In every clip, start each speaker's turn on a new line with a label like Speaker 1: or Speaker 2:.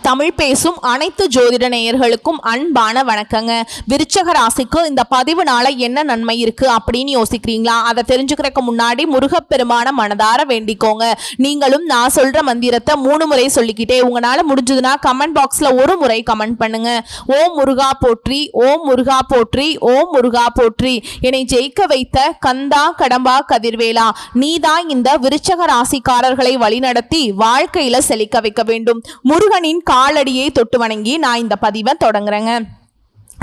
Speaker 1: தமிழ் பேசும் அனைத்து ஜோதிட நேயர்களுக்கும் அன்பான வணக்கங்க. விருச்சக ராசிக்கு இந்த பதிவுனால என்ன நன்மை இருக்கு அப்படின்னு யோசிக்கிறீங்களா? அதை தெரிஞ்சுக்கிறதுக்கு முன்னாடி முருகப்பெருமான மனதார வேண்டிக்கோங்க. நீங்களும் நான் சொல்ற மந்திரத்தை 3 முறை சொல்லிக்கிட்டே உங்களால முடிஞ்சதுன்னா கமெண்ட் பாக்ஸ்ல ஒரு முறை கமெண்ட் பண்ணுங்க. ஓம் முருகா போற்றி, ஓம் முருகா போற்றி, ஓம் முருகா போற்றி. என்னை ஜெயிக்க வைத்த கந்தா கடம்பா கதிர்வேலா, நீதான் இந்த விருச்சக ராசிக்காரர்களை வழிநடத்தி வாழ்க்கையில செழிக்க வைக்க வேண்டும். முருகனின் காலடியை தொட்டு வணங்கி நான் இந்த பதிவை தொடங்குறேங்க.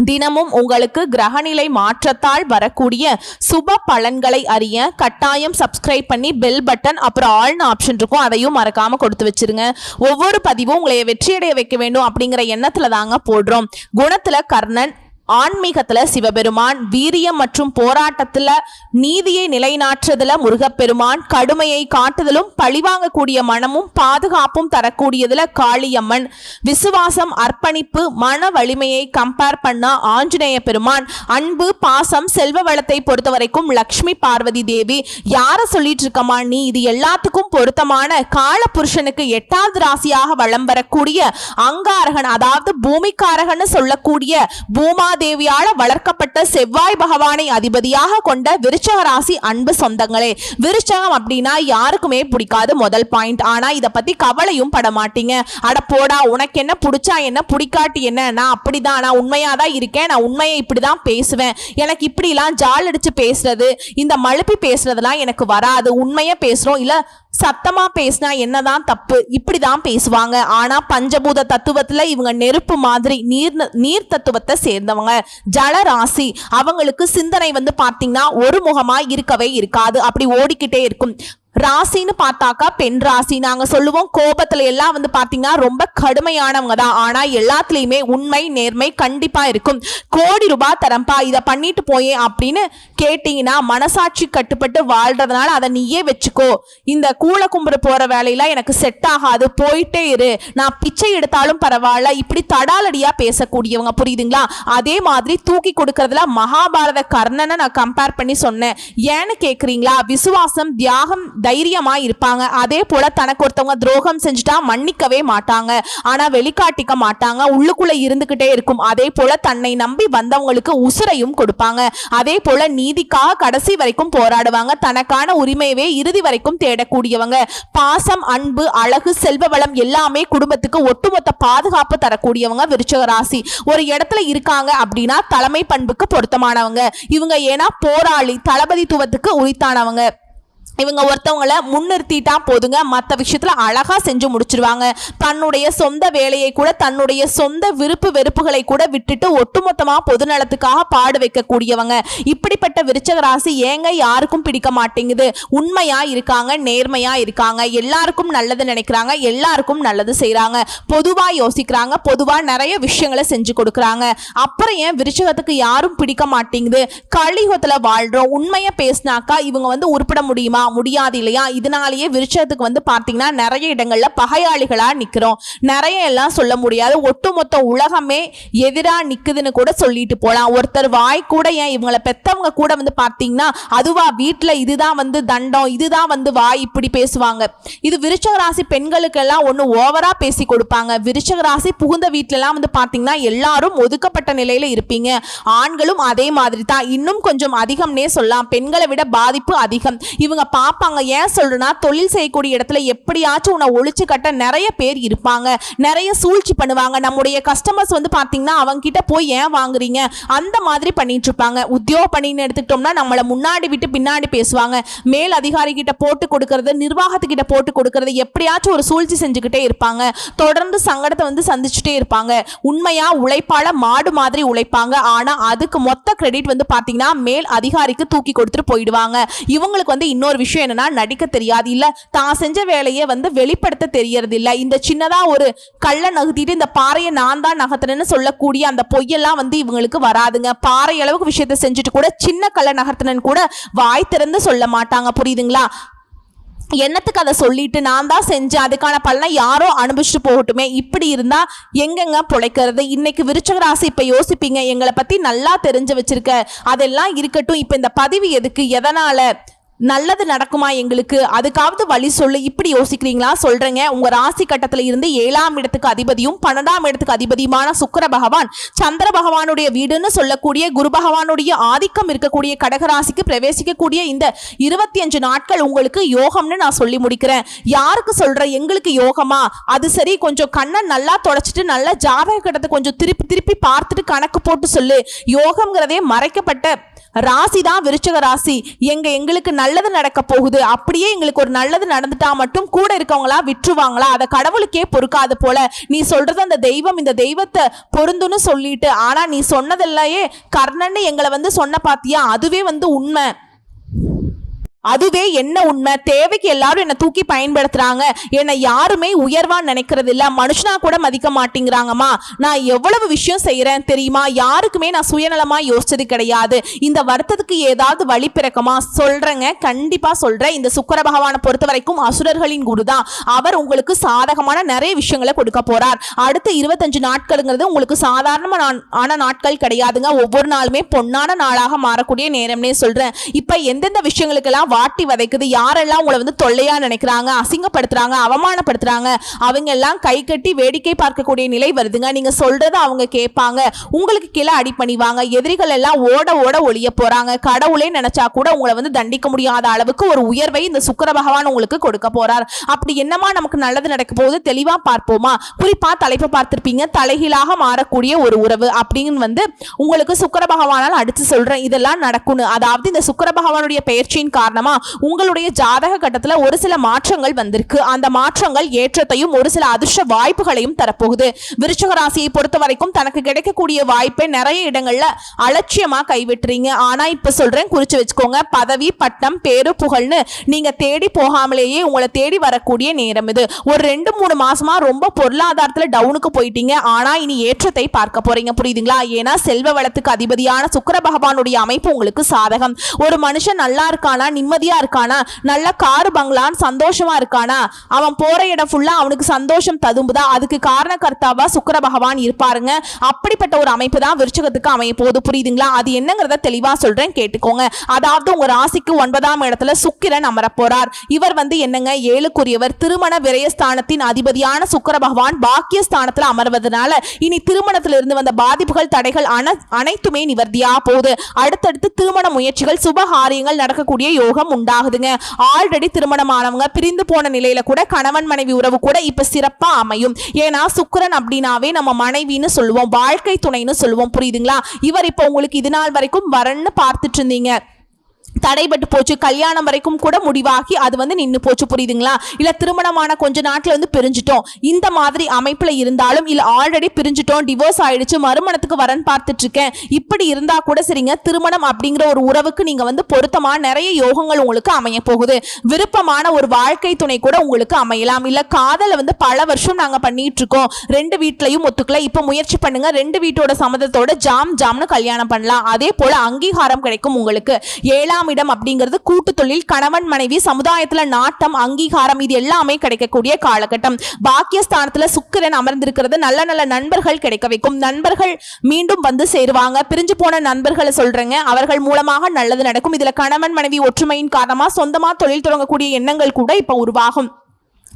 Speaker 1: தினமும் உங்களுக்கு கிரகநிலை மாற்றத்தால் வரக்கூடிய சுப பலன்களை அறிய கட்டாயம் சப்ஸ்கிரைப் பண்ணி பெல் பட்டன் அப்புறம் ஆல்னு ஆப்ஷன் இருக்கும், அதையும் மறக்காம கொடுத்து வச்சிருங்க. ஒவ்வொரு பதிவும் உங்களை வெற்றியடைய வைக்க வேண்டும் அப்படிங்கிற எண்ணத்துல தாங்க போடுறோம். குணத்துல கர்ணன், ஆன்மீகத்துல சிவபெருமான், வீரியம் மற்றும் போராட்டத்துல நீதியை நிலைநாட்டுறதுல முருகப்பெருமான், கடுமையை காட்டுதலும் பழிவாங்கக்கூடிய மனமும் பாதுகாப்பும் தரக்கூடியதுல காளியம்மன், விசுவாசம் அர்ப்பணிப்பு மன வலிமையை கம்பேர் பண்ண ஆஞ்சநேய பெருமான், அன்பு பாசம் செல்வ வளத்தை பொறுத்த வரைக்கும் லக்ஷ்மி பார்வதி தேவி. யார சொல்லிட்டு இருக்கமா நீ? இது எல்லாத்துக்கும் பொருத்தமான கால புருஷனுக்கு 8வது ராசியாக வலம் வரக்கூடிய அங்காரகன், அதாவது பூமிக்காரகன் சொல்லக்கூடிய பூமா தேவியால வளர்க்கப்பட்ட செவ்வாய் பகவானை அதிபதியாக கொண்ட விருச்சக ராசி அன்பு சொந்தங்களே. விருச்சகம் அப்படின்னா யாருக்குமே பிடிக்காது, முதல் பாயிண்ட். ஆனா இத பத்தி கவலையும் பட மாட்டீங்க. அட போடா, உனக்கு என்ன பிடிச்சா என்ன, பிடிக்காட்டி என்ன, நான் அப்படிதான், நான் உண்மையாதான் இருக்கேன், நான் உண்மையை இப்படிதான் பேசுவேன், எனக்கு இப்படிலாம் ஜால் அடிச்சு பேசுறது, இந்த மழுப்பி பேசுறதுலாம் எனக்கு வராது, உண்மையா பேசுறோம், இல்ல சத்தமா பேசினா என்னதான் தப்பு, இப்படிதான் பேசுவாங்க. ஆனா பஞ்சபூத தத்துவத்துல இவங்க நெருப்பு மாதிரி நீர் தத்துவத்தை சேர்ந்தவங்க. ஜல ராசி, அவங்களுக்கு சிந்தனை பாத்தீங்கன்னா ஒரு முகமா இருக்கவே இருக்காது, அப்படி ஓடிக்கிட்டே இருக்கும். ராசின்னு பார்த்தாக்கா பெண் ராசி. நாங்க சொல்லுவோம் கோபத்துல எல்லாம் பாத்தீங்கன்னா ரொம்ப கடுமையானவங்க தான். ஆனா எல்லாத்துலயுமே உண்மை நேர்மை கண்டிப்பா இருக்கும். கோடி ரூபாய் தரம்பா, இதை பண்ணிட்டு போயே அப்படின்னு கேட்டீங்கன்னா மனசாட்சி கட்டுப்பட்டு வாழ்றதுனால அதை நீயே வச்சுக்கோ, இந்த கூள கும்புற போற வேலையில எனக்கு செட் ஆகாது, போயிட்டே இரு, நான் பிச்சை எடுத்தாலும் பரவாயில்ல, இப்படி தடாலடியா பேசக்கூடியவங்க, புரியுதுங்களா? அதே மாதிரி தூக்கி கொடுக்கறதுல மகாபாரத கர்ணனை நான் கம்பேர் பண்ணி சொன்னேன். ஏன்னு கேக்குறீங்களா? விசுவாசம் தியாகம் தைரியமா இருப்பாங்க. அதே போல தனக்கு ஒருத்தவங்க துரோகம் செஞ்சுட்டா மன்னிக்கவே மாட்டாங்க, ஆனா வெளிக்காட்டிக்க மாட்டாங்க, உள்ளுக்குள்ள இருந்துகிட்டே இருக்கும். அதே போல தன்னை நம்பி வந்தவங்களுக்கு உசுரையும் கொடுப்பாங்க. அதே போல நீதிக்காக கடைசி வரைக்கும் போராடுவாங்க. தனக்கான உரிமையவே இறுதி வரைக்கும் தேடக்கூடியவங்க. பாசம் அன்பு அழகு செல்வ வளம் எல்லாமே குடும்பத்துக்கு ஒட்டுமொத்த பாதுகாப்பு தரக்கூடியவங்க விருச்சிக ராசி. ஒரு இடத்துல இருக்காங்க அப்படின்னா தலைமை பண்புக்கு பொருத்தமானவங்க இவங்க. ஏன்னா போராளி, தளபதித்துவத்துக்கு உரித்தானவங்க இவங்க. ஒருத்தவங்களை முன்னிறுத்திட்டா போதுங்க, மற்ற விஷயத்துல அழகா செஞ்சு முடிச்சிருவாங்க. தன்னுடைய சொந்த வேலையை கூட, தன்னுடைய சொந்த விருப்பு வெறுப்புகளை கூட விட்டுட்டு ஒட்டுமொத்தமா பொதுநலத்துக்காக பாடு வைக்கக்கூடியவங்க. இப்படிப்பட்ட விருச்சிக ராசி ஏங்க யாருக்கும் பிடிக்க மாட்டேங்குது? உண்மையா இருக்காங்க, நேர்மையா இருக்காங்க, எல்லாருக்கும் நல்லது நினைக்கிறாங்க, எல்லாருக்கும் நல்லது செய்யறாங்க, பொதுவா யோசிக்கிறாங்க, பொதுவா நிறைய விஷயங்களை செஞ்சு கொடுக்கறாங்க. அப்புறம் ஏன் விருச்சிகத்துக்கு யாரும் பிடிக்க மாட்டேங்குது? கலியுகத்துல வாழ்றோம். உண்மையா பேசினாக்கா இவங்க உருப்பிட முடியுமா? முடியாது இல்லையா? இதனாலேயே விருச்சத்துக்கு பாத்தீங்கன்னா நிறைய இடங்கள்ல பகையாளிகளா நிக்கிறோம். நிறைய எல்லாம் சொல்ல முடியாது, ஒட்டுமொத்த உலகமே எதிரா நிக்குதுன்னு கூட சொல்லிட்டு போலாம். ஒருத்தர் வாய் கூட ஏன் இவங்களை பெத்தவங்க கூட பாத்தீங்கன்னா அதுவா வீட்டுல இதுதான் தண்டம், இதுதான் வாய், இப்படி பேசுவாங்க. இது விருச்சிக ராசி பெண்களுக்கு எல்லாம் ஒண்ணு ஓவரா பேசி கொடுப்பாங்க. விருச்சிக ராசி புகுந்த வீட்டுல எல்லாம் பாத்தீங்கன்னா எல்லாரும் ஒதுக்கப்பட்ட நிலையில இருப்பீங்க. ஆண்களும் அதே மாதிரி தான், இன்னும் கொஞ்சம் அதிகம்னே சொல்லலாம். பெண்களை விட பாதிப்பு அதிகம். இவங்க பாப்பாங்க. ஏன் சொல்றேன்னா தொழில் செய்யக்கூடிய இடத்துல எப்படியாச்சும் உன்னை ஒழிச்சு கட்ட நிறைய பேர் இருப்பாங்க, நிறைய சூழ்ச்சி பண்ணுவாங்க. நம்முடைய கஸ்டமர்ஸ் பாத்தீங்கன்னா அவங்க கிட்ட போய் ஏன் வாங்குறீங்க அந்த மாதிரி பண்ணிட்டு இருப்பாங்க. உத்தியோக பணின்னு எடுத்துக்கிட்டோம்னா நம்மளை முன்னாடி விட்டு பின்னாடி பேசுவாங்க. மேல் அதிகாரி கிட்ட போட்டு கொடுக்கறது, நிர்வாகத்துக்கிட்ட போட்டு கொடுக்கறது, எப்படியாச்சும் ஒரு சூழ்ச்சி செஞ்சுக்கிட்டே இருப்பாங்க. தொடர்ந்து சங்கடத்தை சந்திச்சுட்டே இருப்பாங்க. உண்மையா உழைப்பால மாடு மாதிரி உழைப்பாங்க. ஆனா அதுக்கு மொத்த கிரெடிட் பாத்தீங்கன்னா மேல் அதிகாரிக்கு தூக்கி கொடுத்துட்டு போயிடுவாங்க. இவங்களுக்கு இன்னொரு விஷயம் என்னன்னா நடிக்க தெரியாது, இல்ல தான் செஞ்ச வேலையை வெளிப்படுத்த தெரியறது இல்ல. இந்த சின்னதா ஒரு கல்ல நகர்த்திட்டு இந்த பாறையை நான் தான் நகர்த்தினேன்னு சொல்லக்கூடிய அந்த பொய்யெல்லாம் இவங்களுக்கு வராதுங்க. பாறை அளவுக்கு விஷயத்தை செஞ்சுட்டு கூட சின்ன கல்ல நகர்த்தினு கூட வாய் திறந்து சொல்ல மாட்டாங்க, புரியுதுங்களா? என்னத்துக்கு அதை சொல்லிட்டு நான் தான் செஞ்சேன், அதுக்கான பலனை யாரோ அனுபவிச்சுட்டு போகட்டுமே, இப்படி இருந்தா எங்கெங்க பிழைக்கிறது? இன்னைக்கு விருச்சிக ராசி இப்ப யோசிப்பீங்க, எங்களை பத்தி நல்லா தெரிஞ்சு வச்சிருக்க, அதெல்லாம் இருக்கட்டும், இப்ப இந்த பதிவு எதுக்கு, எதனால நல்லது நடக்குமா எங்களுக்கு, அதுக்காவது வழி சொல்லு, இப்படி யோசிக்கிறீங்களா? சொல்றேங்க. உங்க ராசி கட்டத்துல இருந்து 7ஆம் இடத்துக்கு அதிபதியும் 12ஆம் இடத்துக்கு அதிபதியுமான சுக்கிர பகவான் சந்திர பகவானுடைய வீடுன்னு சொல்லக்கூடிய குரு பகவானுடைய ஆதிக்கம் இருக்கக்கூடிய கடகராசிக்கு பிரவேசிக்கக்கூடிய இந்த 25 நாட்கள் உங்களுக்கு யோகம்னு நான் சொல்லி முடிக்கிறேன். யாருக்கு சொல்றேன்? எங்களுக்கு யோகமா? அது சரி, கொஞ்சம் கண்ணை நல்லா தொடச்சிட்டு நல்ல ஜாதக கட்டத்தை கொஞ்சம் திருப்பி திருப்பி பார்த்துட்டு கணக்கு போட்டு சொல்லு. யோகம்ங்கிறதே மறைக்கப்பட்ட ராசி தான் விருச்சிக ராசி. எங்களுக்கு நல்லது நடக்க போகுது, அப்படியே எங்களுக்கு ஒரு நல்லது நடந்துட்டா மட்டும் கூட இருக்கவங்களா விட்டுருவாங்களா? அதை கடவுளுக்கே பொறுக்காது போல. நீ சொல்றது அந்த தெய்வம் இந்த தெய்வத்தை பொருந்துன்னு சொல்லிட்டு, ஆனா நீ சொன்னதில்லையே கர்ணன்னு எங்களை சொன்ன பாத்தியா, அதுவே உண்மை. அதுவே என்ன உண்மை? தேவைக்கு எல்லாரும் என்னை தூக்கி பயன்படுத்துறாங்க, என்னை யாருமே உயர்வா நினைக்கிறது இல்ல, மனுஷனா கூட மதிக்க மாட்டேங்கிறாங்கம்மா. நான் எவ்வளவு விஷயம் செய்யறேன் தெரியுமா? யாருக்குமே நான் சுயநலமா யோசிச்சது கிடையாது. இந்த வருத்தத்துக்கு ஏதாவது வழி பிறக்கமா? சொல்றேங்க, கண்டிப்பா சொல்றேன். இந்த சுக்கிர பகவானை பொறுத்த வரைக்கும் அசுரர்களின் குருதான். அவர் உங்களுக்கு சாதகமான நிறைய விஷயங்களை கொடுக்க போறார். அடுத்த 25 நாட்கள்ங்கிறது உங்களுக்கு சாதாரணமான நாட்கள் கிடையாதுங்க. ஒவ்வொரு நாளுமே பொன்னான நாளாக மாறக்கூடிய நேரம்னே சொல்றேன். இப்ப எந்தெந்த விஷயங்களுக்கெல்லாம் வாட்டி வதைக்குது, யாரெல்லாம் உங்களை தொல்லையா நினைக்கிறாங்க, அசிங்கப்படுத்துறாங்க, அவமானப்படுத்துறாங்க, அவங்க எல்லாம் கை கட்டி வேடிக்கை பார்க்கக்கூடிய நிலை வருதுங்க. நீங்க சொல்றத அவங்க கேட்பாங்க, உங்களுக்கு கீழே அடி பண்ணிவாங்க. எதிரிகள் எல்லாம் ஓட ஓட ஒளிய போறாங்க. கடவுளே நினைச்சா கூட உங்களை தண்டிக்க முடியாத அளவுக்கு ஒரு உயர்வை இந்த சுக்கிர பகவான் உங்களுக்கு கொடுக்க போறார். அப்படி என்னமா நமக்கு நல்லது நடக்க போகுது தெளிவா பார்ப்போமா? குறிப்பா தலைப்பு பார்த்திருப்பீங்க, தலைகீழாக மாறக்கூடிய ஒரு உறவு அப்படின்னு உங்களுக்கு சுக்கிர பகவானால் அடிச்சு சொல்றேன், இதெல்லாம் நடக்கும்னு. அதாவது இந்த சுக்கிர பகவானுடைய பெயர்ச்சியின் காரணமா உங்களுடைய ஜாதக கட்டத்துல ஒரு சில மாற்றங்கள் வந்திருக்கு. அந்த மாற்றங்கள் ஏற்றத்தையும் ஒரு சில அதிர்ஷ்ட வாய்ப்புகளையும் தரப்போகுது. விருச்சிக ராசியை பொறுத்த வரைக்கும் தனக்கு கிடைக்கக்கூடிய வாய்ப்பை நிறைய இடங்கள்ல அலட்சியமா கைவிட்டுறீங்க. ஆனா இப்ப சொல்றேன், குறிச்சு வச்சுக்கோங்க. பதவி, பட்டம், பேரு, புகழ்னு நீங்க தேடி போகாமலேயே உங்களை தேடி வரக்கூடிய நேரம் இது. ஒரு 2-3 மாசமா ரொம்ப பொருளாதாரத்துல டவுனுக்கு போயிட்டீங்க. ஆனா இனி ஏற்றத்தை பார்க்க போறீங்க, புரியுதுங்களா? ஏன்னா செல்வ வளத்துக்கு அதிபதியான சுக்கிர பகவானுடைய அமைப்பு உங்களுக்கு சாதகம். ஒரு மனுஷன் நல்லா இருக்கானா, நிம்மதியா இருக்கானா, நல்ல காரு பங்களான்னு சந்தோஷமா இருக்கானா, அவன் போற இடம் ஃபுல்லா அவனுக்கு சந்தோஷம் ததும்புதா, அதுக்கு காரணகர்த்தாவா சுக்கிர பகவான் இருப்பாருங்க. அப்படிப்பட்ட ஒரு அமைப்பு தான் விருச்சிகத்துக்கு அமைய போகுது, புரியுதுங்களா? அது என்னங்கிறத தெளிவா சொல்றேன், கேட்டுக்கோங்க. அதாவது உங்க ராசிக்கு 9ஆம் இடத்துல சுக்கிரன் அமர போறார். இவர் என்னங்க 7க்குரியவர். திருமண விரயஸ்தானத்தின் அதிபதியான சுக்கிர பகவான் பாக்கியஸ்தானத்துல அமர்வதனால இனி திருமணத்திலிருந்து வந்த பாதிப்புகள், தடைகள் அனைத்துமே நிவர்த்தியா போகுது. அடுத்தடுத்து திருமண முயற்சிகள், சுபகாரியங்கள் நடக்கக்கூடிய யோகம் உண்டாகுதுங்க. ஆல்ரெடி திருமணமானவங்க பிரிந்து போன நிலையில கூட கணவன் மனைவி உறவு கூட இப்ப சிறப்பா அமையும். ஏன்னா சுக்கிரன் அப்படின்னாவே நம்ம மனைவின்னு சொல்லுவோம், வாழ்க்கை துணைன்னு சொல்லுவோம், புரியுதுங்களா? இவர் இப்ப உங்களுக்கு இது நாள் வரைக்கும் வரன்னு பார்த்துட்டு இருந்தீங்க, தடைபட்டு போச்சு, கல்யாணம் வரைக்கும் கூட முடிவாகி அது நின்று போச்சு, புரியுதுங்களா? இல்ல திருமணமான கொஞ்ச நாட்கள் பிரிஞ்சிட்டோம், இந்த மாதிரி அமைப்புல இருந்தாலும், இல்ல ஆல்ரெடி பிரிஞ்சிட்டோம், டிவோர்ஸ் ஆயிடுச்சு, மறுமணத்துக்கு வரன் பார்த்துட்டு இருக்கேன், இப்படி இருந்தா கூட சரிங்க. திருமணம் அப்படிங்கிற ஒரு உறவுக்கு நீங்க பொருத்தமா நிறைய யோகங்கள் உங்களுக்கு அமைய போகுது. விருப்பமான ஒரு வாழ்க்கை துணை கூட உங்களுக்கு அமையலாம். இல்ல காதல பல வருஷம் நாங்க பண்ணிட்டு இருக்கோம், 2 வீட்லயும் ஒத்துக்கல, இப்ப முயற்சி பண்ணுங்க, 2 வீட்டோட சம்மதத்தோட ஜாம்னு கல்யாணம் பண்ணலாம். அதே போல அங்கீகாரம் கிடைக்கும் உங்களுக்கு. 7ஆம் இடம் அப்படிங்கிறது கூட்டு தொழில், கணவன் மனைவி, சமுதாயத்துல நாட்டம், அங்கீகாரம், இது எல்லாமே கிடைக்கக்கூடிய காலகட்டம். பாக்கியஸ்தானத்துல சுக்கிரன் அமர்ந்திருக்கிறது நல்ல நல்ல நண்பர்கள் கிடைக்க வைக்கும். நண்பர்கள் மீண்டும் சேருவாங்க. பிரிஞ்சு போன நண்பர்களை சொல்றேங்க, அவர்கள் மூலமாக நல்லது நடக்கும். இதுல கணவன் மனைவி ஒற்றுமையின் காரணமா சொந்தமா தொழில் தொடங்கக்கூடிய எண்ணங்கள் கூட இப்ப உருவாகும்.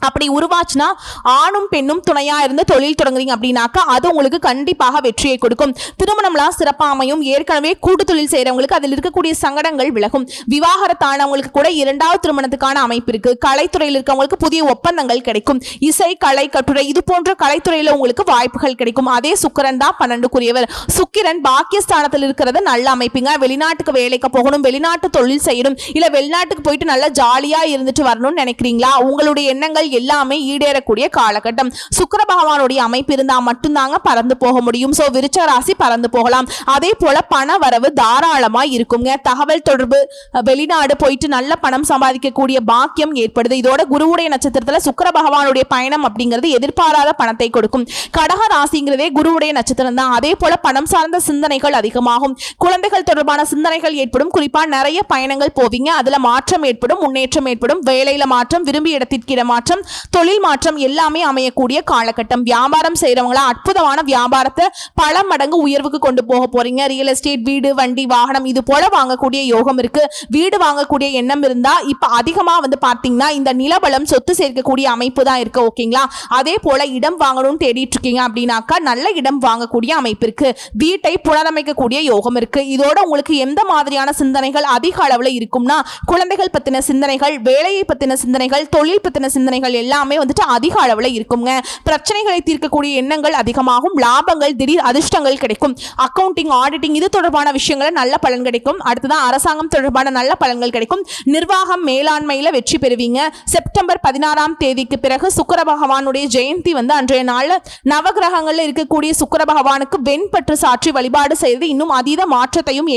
Speaker 1: அப்படி உருவாச்சுன்னா ஆணும் பெண்ணும் துணையா இருந்து தொழில் தொடங்குறீங்க அப்படின்னாக்கா அது உங்களுக்கு கண்டிப்பாக வெற்றியை கொடுக்கும். திருமணம்லாம் சிறப்பாக அமையும். ஏற்கனவே கூட்டு தொழில் செய்யறவங்களுக்கு அதில் இருக்கக்கூடிய சங்கடங்கள் விலகும். விவாகரத்தானவங்களுக்கு கூட 2வது திருமணத்துக்கான அமைப்பு இருக்கு. கலைத்துறையில் இருக்கவங்களுக்கு புதிய ஒப்பந்தங்கள் கிடைக்கும். இசை, கலை, கட்டுரை இது போன்ற கலைத்துறையில உங்களுக்கு வாய்ப்புகள் கிடைக்கும். அதே சுக்கிரன் தான் 12க்குரியவர். சுக்கிரன் பாக்கியஸ்தானத்தில் இருக்கிறது நல்ல அமைப்புங்க. வெளிநாட்டுக்கு வேலைக்கு போகணும், வெளிநாட்டு தொழில் செய்யணும், இல்ல வெளிநாட்டுக்கு போயிட்டு நல்லா ஜாலியா இருந்துட்டு வரணும்னு நினைக்கிறீங்களா? உங்களுடைய எண்ணங்கள் எல்லாமே ஈடேறக்கூடிய காலகட்டம். சுக்கிர பகவானுடைய அமைப்பு இருந்தா மட்டும்தாங்க பறந்து போக முடியும். சோ விருச்சிக ராசி பறந்து போகலாம். அதே போல பண வரவு தாராளமா இருக்குங்க. தகவல் தொடர்பு, வெளிநாடு போயிட்டு நல்ல பணம் சம்பாதிக்கக்கூடிய பாக்கியம் ஏற்படுது. இதோட குருவுடைய நட்சத்திரத்துல சுக்கிர பகவானுடைய பயணம் அப்படிங்கிறது எதிர்பாராத பணத்தை கொடுக்கும். கடக ராசிங்கிறதே குருவுடைய நட்சத்திரம் தான். அதே போல பணம் சார்ந்த சிந்தனைகள் அதிகமாகும். குழந்தைகள் தொடர்பான சிந்தனைகள் ஏற்படும். குறிப்பா நிறைய பயணங்கள் போவீங்க, அதுல மாற்றம் ஏற்படும், முன்னேற்றம் ஏற்படும். வேலையில மாற்றம், விரும்பிய இடத்திற்கு இட மாற்றம், இடமாற்றம், தொழில் மாற்றம் எல்லாமே அமையக்கூடிய காலகட்டம். வியாபாரம் செய்யறவங்களா அற்புதமான வியாபாரத்தை பல மடங்கு உயர்வுக்கு கொண்டு போக போறீங்க. ரியல் எஸ்டேட், வீடு, வண்டி, வாகனம் இது போல வாங்கக்கூடிய யோகம் இருக்கு. வீடு வாங்கக்கூடிய எண்ணம் இருந்தா இப்ப அதிகமா பாத்தீங்கன்னா இந்த நிலபலம் சொத்து சேர்க்கக்கூடிய அமைப்பு தான் இருக்கு. ஓகேங்களா? அதே போல இடம் வாங்கணும்னு தேடிட்டு இருக்கீங்க அப்படின்னாக்கா நல்ல இடம் வாங்கக்கூடிய அமைப்பு இருக்கு. வீட்டை புனரமைக்கக்கூடிய யோகம் இருக்கு. இதோட உங்களுக்கு எந்த மாதிரியான சிந்தனைகள் அதிக அளவுல இருக்கும்னா குழந்தைகள் பத்தின சிந்தனைகள், வேலையை பத்தின சிந்தனைகள், தொழில் பத்தின சிந்தனைகள் எல்லாமே அதிக அளவுல இருக்குங்க. பிரச்சனைகளை தீர்க்கக்கூடிய எண்ணங்கள் அதிகமாகும். லாபங்கள், திடீர் அதிர்ஷ்டங்கள் கிடைக்கும். அக்கவுண்டிங், ஆடிட்டிங் இது தொடர்பான விஷயங்கள நல்ல பலன் கிடைக்கும். அடுத்ததான் அரசாங்கம் தொடர்பான நல்ல பலன்கள் கிடைக்கும். நிர்வாகம், மேலாண்மையில வெற்றி பெறுவீங்க. செப்டம்பர் 16ஆம் தேதிக்கு பிறகு சுக்கிர பகவானுடைய ஜெயந்தி அன்றைய நாள் நவகிரகங்கள்ல இருக்கக்கூடிய சுக்கிர பகவானுக்கு வெண்பற்று சாற்றி வழிபாடு செய்து இன்னும் அதீத மாற்றத்தையும்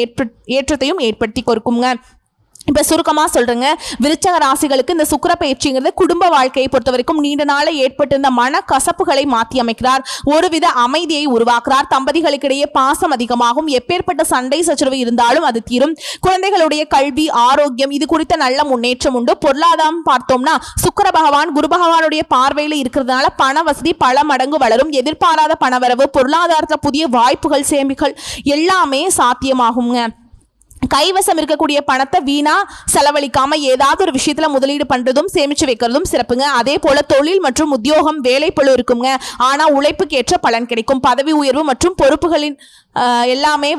Speaker 1: ஏற்றத்தையும் ஏற்படுத்தி கொடுக்குங்க. இப்ப சுருக்கமா சொல்றேங்க, விருச்சக ராசிகளுக்கு இந்த சுக்கிர பயிற்சிங்கிறது குடும்ப வாழ்க்கையை பொறுத்த வரைக்கும் நீண்ட நாள ஏற்பட்டிருந்த மன கசப்புகளை மாற்றி அமைக்கிறார். ஒருவித அமைதியை உருவாக்குறார். தம்பதிகளுக்கிடையே பாசம் அதிகமாகும். எப்பேற்பட்ட சண்டை சச்சரவு இருந்தாலும் அது தீரும். குழந்தைகளுடைய கல்வி, ஆரோக்கியம் இது குறித்த நல்ல முன்னேற்றம் உண்டு. பொருளாதாரம் பார்த்தோம்னா சுக்கிர பகவான் குரு பகவானுடைய பார்வையில் இருக்கிறதுனால பண வசதி பல மடங்கு வளரும். எதிர்பாராத பணவரவு, பொருளாதாரத்துல புதிய வாய்ப்புகள், சேமிகள் எல்லாமே சாத்தியமாகுங்க. கைவசம் இருக்கக்கூடிய பணத்தை வீணா செலவழிக்காம ஏதாவது ஒரு விஷயத்துல முதலீடு பண்றதும் சேமிச்சு வைக்கிறதும் சிறப்புங்க. அதே போல தொழில் மற்றும் உத்தியோகம் வேலை பளு இருக்குங்க. ஆனா உழைப்புக்கு ஏற்ற பலன் கிடைக்கும். பதவி உயர்வு மற்றும் பொறுப்புகளின் எல்லாமே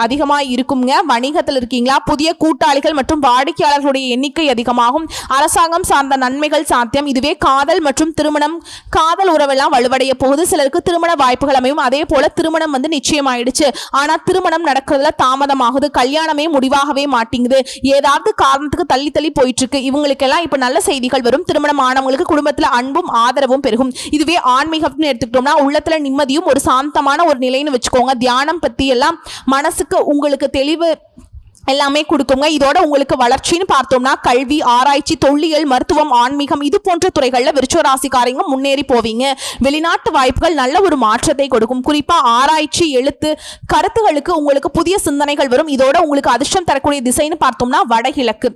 Speaker 1: அதிகமா இருக்குங்க. வணிகத்தில் இருக்கீங்களா, புதிய கூட்டாளிகள் மற்றும் வாடிக்கையாளர்களுடைய எண்ணிக்கை அதிகமாகும். அரசாங்கம் சார்ந்த நன்மைகள் சாத்தியம். இதுவே காதல் மற்றும் திருமணம், காதல் உறவெல்லாம் வலுவடைய போகுது. சிலருக்கு திருமண வாய்ப்புகள் அமையும். அதே போல திருமணம் நிச்சயமாயிடுச்சு, ஆனா திருமணம் நடக்கிறதுல தாமதமாகுது. கல்யாணமே முடிவாகவே மாட்டேங்குது. ஏதாவது காரணத்துக்கு தள்ளி போயிட்டு இருக்கு. இவங்களுக்கெல்லாம் இப்ப நல்ல செய்திகள் வரும். திருமணம் ஆனவங்களுக்கு குடும்பத்துல அன்பும் ஆதரவும் பெருகும். இதுவே ஆன்மீகம்னு எடுத்துக்கிட்டோம்னா உள்ளத்துல நிம்மதியும் ஒரு சாந்தமான ஒரு நிலைன்னு வச்சுக்கோங்க. தியானம் பத்தி எல்லாம் மனசுக்கு உங்களுக்கு தெளிவு எல்லாமே கொடுக்குங்க. இதோட உங்களுக்கு வளர்ச்சின்னு பார்த்தோம்னா கல்வி, ஆராய்ச்சி, தொல்லியல், மருத்துவம், ஆன்மீகம் இது போன்ற துறைகள்ல விருச்சிக ராசிக்காரங்க முன்னேறி போவீங்க. வெளிநாட்டு வாய்ப்புகள் நல்ல ஒரு மாற்றத்தை கொடுக்கும். குறிப்பா ஆராய்ச்சி, எழுத்து, கருத்துகளுக்கு உங்களுக்கு புதிய சிந்தனைகள் வரும். இதோட உங்களுக்கு அதிர்ஷ்டம் தரக்கூடிய திசைன்னு பார்த்தோம்னா வடகிழக்கு.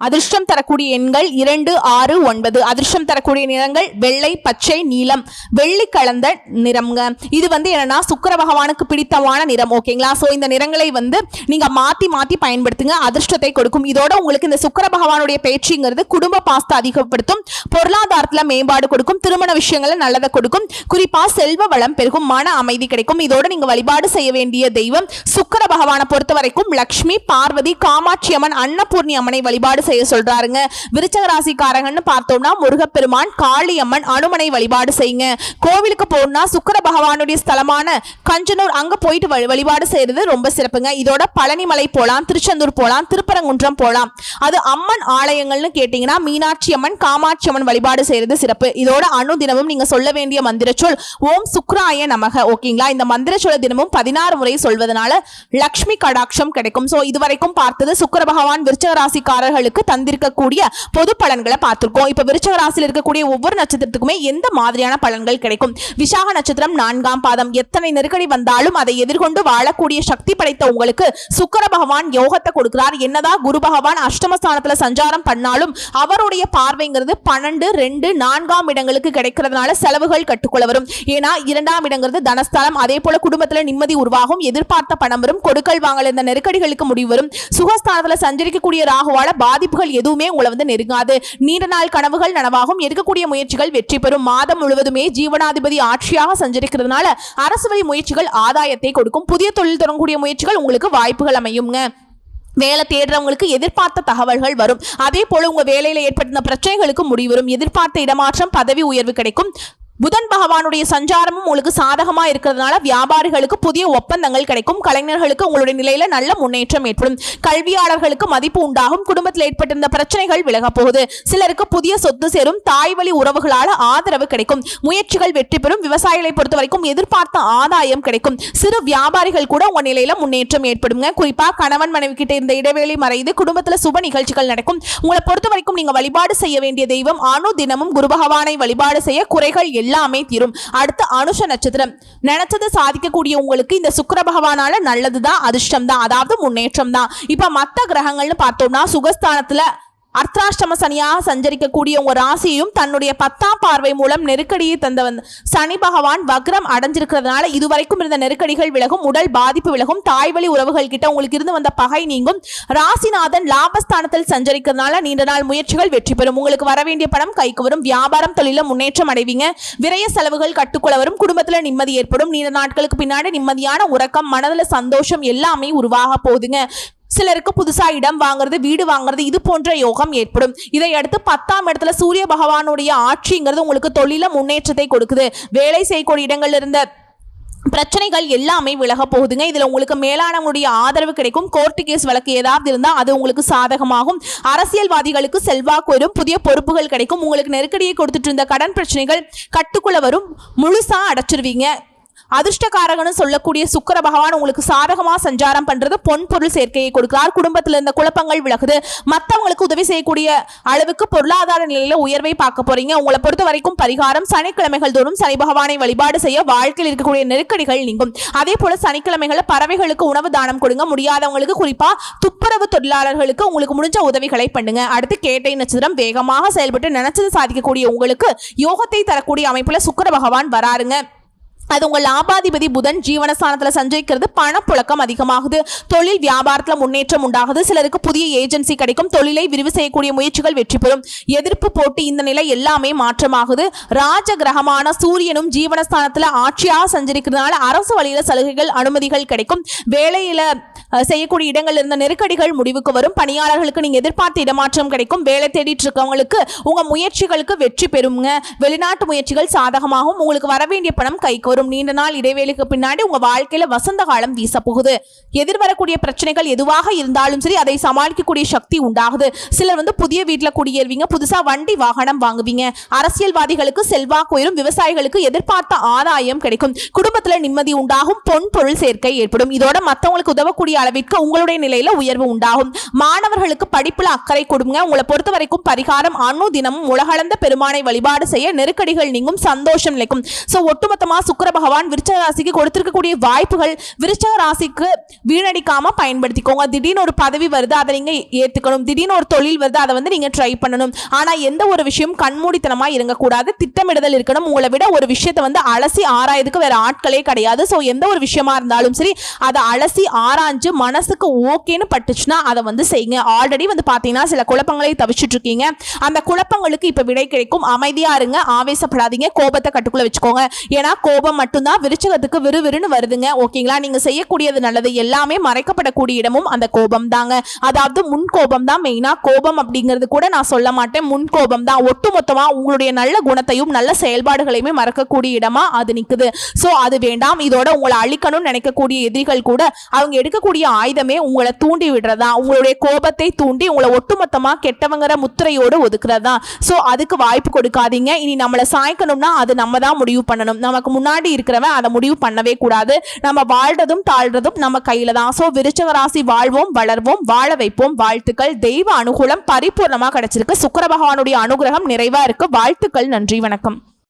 Speaker 1: அதிர்ஷ்டம் தரக்கூடிய எண்கள் 2, 6, 9. அதிர்ஷ்டம் தரக்கூடிய நிறங்கள் வெள்ளை, பச்சை, நீலம், வெள்ளி கலந்த நிறம்ங்க. இது என்னன்னா சுக்கிர பகவானுக்கு பிடித்தமான நிறம். ஓகேங்களா? சோ இந்த நிறங்களை நீங்க மாத்தி பயன்படுத்துங்க. அதிர்ஷ்டத்தை கொடுக்கும். இதோட உங்களுக்கு இந்த சுக்கிர பகவானுடைய பேச்சுங்கிறது குடும்ப பாசத்தை அதிகப்படுத்தும். பொருளாதாரத்துல மேம்பாடு கொடுக்கும். திருமண விஷயங்களை நல்லதை கொடுக்கும். குறிப்பா செல்வ வளம் பெருகும். மன அமைதி கிடைக்கும். இதோட நீங்க வழிபாடு செய்ய வேண்டிய தெய்வம் சுக்கிர பகவானை பொறுத்த வரைக்கும் லட்சுமி, பார்வதி, காமாட்சி அம்மன், அன்னபூர்ணி அம்மனை வழிபாடு செய்ய சொல்றாருங்க. விருச்சிக ராசிக்காரங்கன்னு பார்த்தோம்னா முருகப்பெருமான், காளியம்மன், அனுமனை வழிபாடு செய்யுங்க. கோவிலுக்கு போனா சுக்கிர பகவானுடைய ஸ்தலமான கஞ்சனூர் அங்க போயிட்டு வழிபாடு செய்யறது ரொம்ப சிறப்புங்க. இதோட பழனிமலை போலாம், திருச்செந்தூர் போலாம், திருப்பரங்குன்றம் போலாம். அது அம்மன் ஆலயங்கள்னு கேட்டீங்கன்னா மீனாட்சி அம்மன், காமாட்சி அம்மன் வழிபாடு செய்யறது சிறப்பு. இதோட அனுதினமும் நீங்க சொல்ல வேண்டிய மந்திர சொல் ஓம் சுக்ராய நமக. ஓகேங்களா? இந்த மந்திர சொல்ல தினமும் 16 முறை சொல்வதனால லட்சுமி கடாட்சம் கிடைக்கும். சோ இதுவரைக்கும் பார்த்தது சுக்கிர பகவான் விருச்சிக ராசிக்காரர்களுக்கு தந்திருக்கக்கூடிய பொது பலன்களை பார்த்திருக்கோம். இப்ப விருச்சிக ராசியில் இருக்கக்கூடிய ஒவ்வொரு நட்சத்திரத்துக்குமே எந்த மாதிரியான பலன்கள் கிடைக்கும்? விசாக நட்சத்திரம் 4ஆம் பாதம். எத்தனை நெருக்கடி வந்தாலும் அதை எதிர்கொண்டு வாழக்கூடிய சக்தி படைத்த உங்களுக்கு சுக்கிர பகவான் யோகத்தை கொடுக்கிறார். என்னதான் குரு பகவான் அஷ்டமஸ்தானத்துல சஞ்சாரம் பண்ணாலும் அவருடைய பார்வைங்கிறது 12, 2, 4ஆம் இடங்களுக்கு கிடைக்கிறதுனால செலவுகள் கட்டுக்குள்ள வரும். ஏன்னா 2ஆம் இடங்கிறது தனஸ்தானம். அதே போல குடும்பத்துல நிம்மதி உருவாகும். எதிர்பார்த்த பணம் வரும். கொடுக்கல் வாங்கல் இந்த நெருக்கடிகளுக்கு முடிவு வரும். சுகஸ்தானத்துல சஞ்சரிக்கக்கூடிய ராகுவால பாதிப்புகள் எதுவுமே உங்களை நெருங்காது. நீண்ட நாள் கனவுகள் நனவாகும். எடுக்கக்கூடிய முயற்சிகள் வெற்றி பெறும். மாதம் முழுவதுமே ஜீவனாதிபதி ஆட்சியாக சஞ்சரிக்கிறதுனால அரசு வழி முயற்சிகள் ஆதாயத்தை கொடுக்கும். புதிய தொழில் தொடங்கக்கூடிய முயற்சிகள் உங்களுக்கு வாய்ப்புகள் அமையுங்க. வேலை தேடுறவங்களுக்கு எதிர்பார்த்த தகவல்கள் வரும். அதே போல உங்க வேலையில ஏற்பட்ட பிரச்சனைகளுக்கு முடிவு வரும். எதிர்பார்த்த இடமாற்றம், பதவி உயர்வு கிடைக்கும். புதன் பகவானுடைய சஞ்சாரமும் உங்களுக்கு சாதகமா இருக்கிறதுனால வியாபாரிகளுக்கு புதிய ஒப்பந்தங்கள் கிடைக்கும். கலைஞர்களுக்கு உங்களுடைய நிலையில நல்ல முன்னேற்றம் ஏற்படும். கல்வியாளர்களுக்கு மதிப்பு உண்டாகும். குடும்பத்தில் ஏற்பட்டிருந்த பிரச்சனைகள் விலக போகுது. சிலருக்கு புதிய சொத்து சேரும். தாய் வழி உறவுகளால் ஆதரவு கிடைக்கும். முயற்சிகள் வெற்றி பெறும். விவசாயிகளை பொறுத்த வரைக்கும் எதிர்பார்த்த ஆதாயம் கிடைக்கும். சிறு வியாபாரிகள் கூட உங்க நிலையில முன்னேற்றம் ஏற்படுங்க. குறிப்பா கணவன் மனைவி கிட்ட இருந்த இடைவெளி மறைந்து குடும்பத்துல சுப நிகழ்ச்சிகள் நடக்கும். உங்களை பொறுத்த வரைக்கும் நீங்க வழிபாடு செய்ய வேண்டிய தெய்வம் தினமும் குரு பகவானை வழிபாடு செய்ய குறைகள் எல்லாமே தீரும். அடுத்து அனுஷ நட்சத்திரம். நினைச்சது சாதிக்கக்கூடிய உங்களுக்கு இந்த சுக்கிர பகவானால நல்லதுதான், அதிர்ஷ்டம் தான், அதாவது முன்னேற்றம் தான். இப்ப மத்த கிரகங்கள்னு பார்த்தோம்னா சுகஸ்தானத்துல அர்த்தாஷ்டம சனியாக சஞ்சரிக்கக்கூடிய உங்க ராசியையும் தன்னுடைய 10ஆம் பார்வை மூலம் நெருக்கடியை தந்த சனி பகவான் வக்ரம் அடைஞ்சிருக்கிறதுனால இதுவரைக்கும் இருந்த நெருக்கடிகள் விலகும், உடல் பாதிப்பு விலகும், தாய்வழி உறவுகள் கிட்ட உங்களுக்கு இருந்து வந்த பகை நீங்கும். ராசிநாதன் லாபஸ்தானத்தில் சஞ்சரிக்கிறதுனால நீண்ட நாள் முயற்சிகள் வெற்றி பெறும். உங்களுக்கு வர வேண்டிய பணம் கைக்கு வரும். வியாபாரம் தொழில முன்னேற்றம் அடைவீங்க. விரய செலவுகள் கட்டுக்குள்ள வரும். குடும்பத்துல நிம்மதி ஏற்படும். நீண்ட நாட்களுக்கு பின்னாடி நிம்மதியான உறக்கம், மனதுல சந்தோஷம் எல்லாமே உருவாக போகுதுங்க. சிலருக்கு புதுசா இடம் வாங்குறது, வீடு வாங்குறது, இது போன்ற யோகம் ஏற்படும். இதை அடுத்து 10ஆம் இடத்துல சூரிய பகவானுடைய ஆட்சிங்கிறது உங்களுக்கு தொழில முன்னேற்றத்தை கொடுக்குது. வேலை செய்யக்கூடிய இடங்கள்ல இருந்த பிரச்சனைகள் எல்லாமே விலக போகுதுங்க. இதுல உங்களுக்கு மேலானவங்களுடைய ஆதரவு கிடைக்கும். கோர்ட்டு கேஸ் வழக்கு ஏதாவது இருந்தா அது உங்களுக்கு சாதகமாகும். அரசியல்வாதிகளுக்கு செல்வாக்கு வரும். புதிய பொறுப்புகள் கிடைக்கும். உங்களுக்கு நெருக்கடியை கொடுத்துட்டு இருந்த கடன் பிரச்சனைகள் கட்டுக்குள்ள வரும். முழுசா அடைச்சிருவீங்க. அதிர்ஷ்டக்காரகன்னு சொல்லக்கூடிய சுக்கிர பகவான் உங்களுக்கு சாதகமா சஞ்சாரம் பண்றது, பொன் பொருள் சேர்க்கையை கொடுக்கிறார். குடும்பத்தில் இருந்த குழப்பங்கள் விலகுது. மற்றவங்களுக்கு உதவி செய்யக்கூடிய அளவுக்கு பொருளாதார நிலையில உயர்வை பார்க்க போறீங்க. உங்களை பொறுத்த வரைக்கும் பரிகாரம் சனிக்கிழமைகள் தோறும் சனி பகவானை வழிபாடு செய்ய வாழ்க்கையில் இருக்கக்கூடிய நெருக்கடிகள் நீங்கும். அதே போல சனிக்கிழமைகளை பறவைகளுக்கு உணவு தானம் கொடுங்க. முடியாதவங்களுக்கு, குறிப்பா துப்புரவு தொழிலாளர்களுக்கு உங்களுக்கு முடிஞ்ச உதவிகளை பண்ணுங்க. அடுத்து கேட்டை நட்சத்திரம். வேகமாக செயல்பட்டு நினைச்சது சாதிக்கக்கூடிய உங்களுக்கு யோகத்தை தரக்கூடிய அமைப்புல சுக்கிர பகவான் வராருங்க. அது உங்கள் லாபாதிபதி புதன் ஜீவனஸ்தானத்தில் சஞ்சரிக்கிறது. பணப்புழக்கம் அதிகமாகுது. தொழில் வியாபாரத்தில் முன்னேற்றம் உண்டாகுது. சிலருக்கு புதிய ஏஜென்சி கிடைக்கும். தொழிலை விரிவு செய்யக்கூடிய முயற்சிகள் வெற்றி பெறும். எதிர்ப்பு போட்டி இந்த நிலை எல்லாமே மாற்றமாகுது. ராஜ கிரகமான சூரியனும் ஜீவனஸ்தானத்தில் ஆட்சியாக சஞ்சரிக்கிறதுனால அரசு வழியில சலுகைகள், அனுமதிகள் கிடைக்கும். வேலையில செய்யக்கூடிய இடங்கள் இருந்த நெருக்கடிகள் முடிவுக்கு வரும். பணியாளர்களுக்கு நீங்க எதிர்பார்த்த இடமாற்றம் கிடைக்கும். வேலை தேடிட்டு இருக்கவங்களுக்கு உங்க முயற்சிகளுக்கு வெற்றி பெறுங்க. வெளிநாட்டு முயற்சிகள் சாதகமாகும். உங்களுக்கு வர வேண்டிய பணம் கைக்கு வரும். நீண்ட நாள் இடைவேளைக்கு பின்னாடி உங்க வாழ்க்கையில வசந்த காலம் வீச போகுது. எதிர்வரக்கூடிய பிரச்சனைகள் எதுவாக இருந்தாலும் சரி அதை சமாளிக்கக்கூடிய சக்தி உண்டாகுது. சிலர் புதிய வீட்டுல குடியேறுவீங்க. புதுசா வண்டி வாகனம் வாங்குவீங்க. அரசியல்வாதிகளுக்கு செல்வாக்கு உயரும். விவசாயிகளுக்கு எதிர்பார்த்த ஆதாயம் கிடைக்கும். குடும்பத்துல நிம்மதி உண்டாகும். பொன் பொருள் சேர்க்கை ஏற்படும். இதோட மற்றவங்களுக்கு உதவக்கூடிய அளவிற்கு உங்களுடைய நிலையில உயர்வு உண்டாகும். மாணவர்களுக்கு படிப்புல அக்கறை கொடுங்க. உங்களை பொறுத்த வரைக்கும் பரிகாரம் தினமும் உலகளந்த பெருமானை வழிபாடு செய்ய நெருக்கடிகள் நீங்கும். சந்தோஷம் நிலைக்கும். சோ ஒட்டுமொத்தமா சுக்கிர பகவான் விருச்சிக ராசிக்கு கொடுத்திருக்கக்கூடிய வாய்ப்புகள் விருச்சிக ராசிக்கு வீணடிக்காம பயன்படுத்திக்கோங்க. திடீர்னு ஒரு பதவி வருது, அதை நீங்க ஏத்துக்கணும். திடீர்னு ஒரு தொழில் வருது, அதை நீங்க ட்ரை பண்ணணும். ஆனா எந்த ஒரு விஷயம் கண்மூடித்தனமா இறங்கக்கூடாது. திட்டமிடுதல் இருக்கணும். உங்களை விட ஒரு விஷயத்தை அலசி ஆராயதுக்கு வேற ஆட்களே கிடையாது. சோ எந்த ஒரு விஷயமா இருந்தாலும் சரி அதை அலசி ஆராய்ஞ்சு மனசுக்கு ஓகேன்னு பட்டுச்சுன்னா அதை செய்யுங்க. ஆல்ரெடி பாத்தீங்கன்னா சில குழப்பங்களை தவிச்சிட்டு இருக்கீங்க. அந்த குழப்பங்களுக்கு இப்ப விடை கிடைக்கும். அமைதியா இருங்க. ஆவேசப்படாதீங்க. கோபத்தை கட்டுக்குள்ள வச்சுக்கோங்க. ஏன்னா கோபம் மட்டும்தான் விருச்சிகத்துக்கு விறுவிறுன்னு வருதுங்க. ஓகேங்களா? நீங்க செய்யக்கூடியது நல்லது எல்லாமே மறைக்கப்படக்கூடிய இடமும் அந்த கோபம் தாங்க. அதாவது முன் கோபம் தான் மெயினா. கோபம் அப்படிங்கிறது கூட நான் சொல்ல மாட்டேன். முன் கோபம் தான் ஒட்டுமொத்தமா உங்களுடைய நல்ல குணத்தையும் நல்ல செயல்பாடுகளையுமே மறக்கக்கூடிய இடமா அது நிக்குது. சோ அது வேண்டாம். இதோட உங்களை அழிக்கணும்னு நினைக்கக்கூடிய எதிரிகள் கூட அவங்க எடுக்கக்கூடிய ஆயுதமே உங்களை தூண்டி விடுறதா, உங்களுடைய கோபத்தை தூண்டி உங்களை ஒட்டுமொத்தமா கெட்டவங்கிற முத்திரையோடு ஒதுக்குறதா. சோ அதுக்கு வாய்ப்பு கொடுக்காதீங்க. இனி நம்மளை சாய்க்கணும்னா அது நம்ம தான் முடிவு பண்ணணும். நமக்கு முன்னாடி இருக்கிறவன் அதை முடிவு பண்ணவே கூடாது. நம்ம வாழ்றதும் தாழ்றதும் நம்ம கையில தான். சோ விருச்சிக ராசி வாழ்வோம், வளர்வோம், வாழ வைப்போம். வாழ்த்துக்கள். தெய்வ அனுகூலம் பரிபூர்ணமா கிடைச்சிருக்கு. சுக்கிர பகவானுடைய அனுகிரகம் நிறைவா இருக்கு. வாழ்த்துக்கள். நன்றி. வணக்கம்.